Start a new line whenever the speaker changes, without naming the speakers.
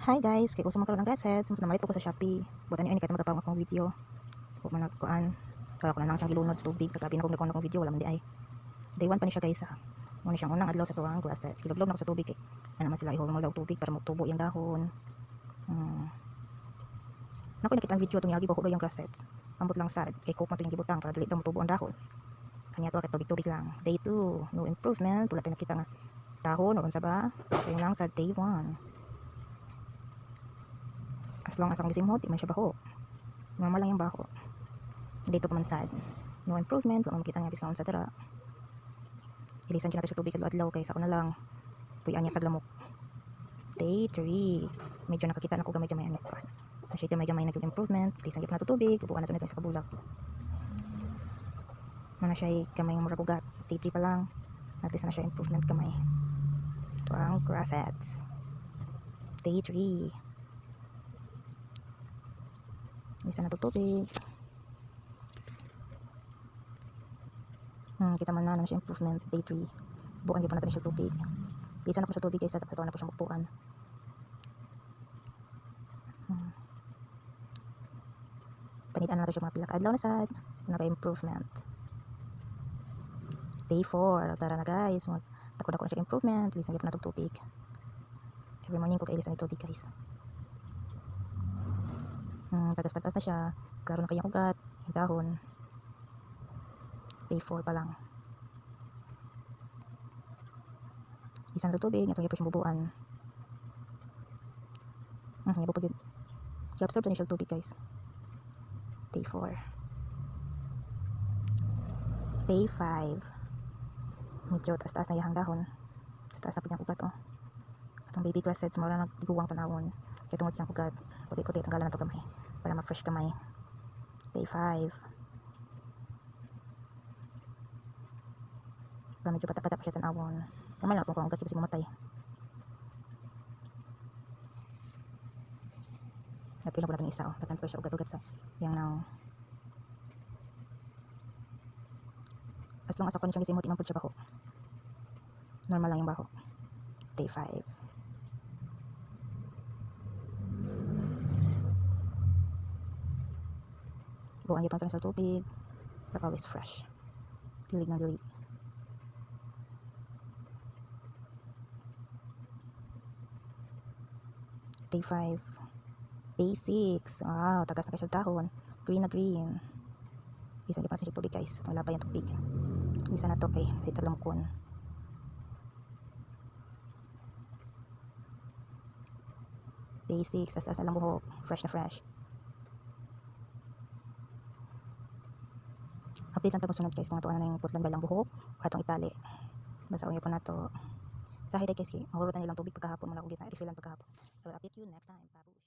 Hi guys, kay usa man karon ang reset, since namalit ko sa Shopee. Butan ni kay magapang akong video. Ug man nagkuan, kaya ko na lang siyang gilunod sa tubig, kagabi na kong akong video, wala man di ay. Day 1 pa ni siya guys ha. Mo ni siyang unang adlaw sa tuwang reset. Kilog-log na ko sa tubig kay. Ano man sila ihulog mo daw tubig para magtubo yung dahon. Nako nakita ang video tong yagi ko yung reset. Ambot lang sad kay coke man to yung gibutang para dili daw motubo ang dahon. Kanya to kay tubig-tubig lang. Day 2, no improvement, wala tay nakita nga dahon o unsa ba? So yun lang sa day 1. As long as ang gisimhot, di man siya baho. Normal lang yung baho. Dito pa man sad. No improvement, wala makita nga biskaon sa tara. Ilisan siya nato sa tubig adlaw kay sa una lang. Puyan niya taglamok. Day 3. Medyo nakakita na ko gamay-gamay ano kan. Kasi gamay-gamay nag improvement, ilisan gyud nato tubig, upuan nato nito sa kabulak. Mana siya gamay murag ugat. Day 3 pa lang. At least na siya improvement gamay. Ito ang grassets. Day 3. Isa na tubig. Kita man na siya improvement. Day 3. Bukan di pa natin siya tubig. Isa na ko siya tubig kaysa dapat na po siya magpuan. Panitaan na natin siya mga pila kaadlaw na sad. Naka-improvement. Day 4. Tara na guys. Takot-takot na siya improvement. Isa na po natin tubig. Every morning ko kailisan ng tubig guys. Tagas-tagas na siya. Klaro na kayang ugat. Yung dahon. Day 4 pa lang. Isang na tubig. Ito yung po siyang bubuan. Yan po po dyan. I-absorb na siya tubig guys. Day 4. Day 5. Medyo taas-taas na yung dahon. Taas na po yung ugat oh. At ang baby grass sets mawala nagtiguwang tanawon. Kaya tungod siyang ugat. Puti-puti tanggalan na ito kamay. Para ma-fresh kamay. Day 5. Para medyo pata-pata pa siya tanawon. Kamay lang po kung ugat siya kasi mamatay. Napila ko natin isa oh. Dagan po siya ugat-ugat sa yang now. As long as ako siyang gisimot, iman po siya baho. Normal lang yung baho. Day 5. Buwan niya pang sa tubig. Para always fresh. Dilig ng dilig. Day 5. Day 6. Wow, tagas na kasyang dahon. Green na green. Isa niya pang sa tubig guys. Ang labay yung tubig. Isa na to kay kasi talamkon. Day 6. As-as na lang buhok. Fresh na fresh. Update lang tapos sunod guys kung ito ano na yung putlan ba lang buhok o itong itali. Basta unya po na to. Sa hiday guys, mahurutan nilang tubig pagkahapon. Muna kung gitna, refillan pagkahapon. I will update you next time. Babush.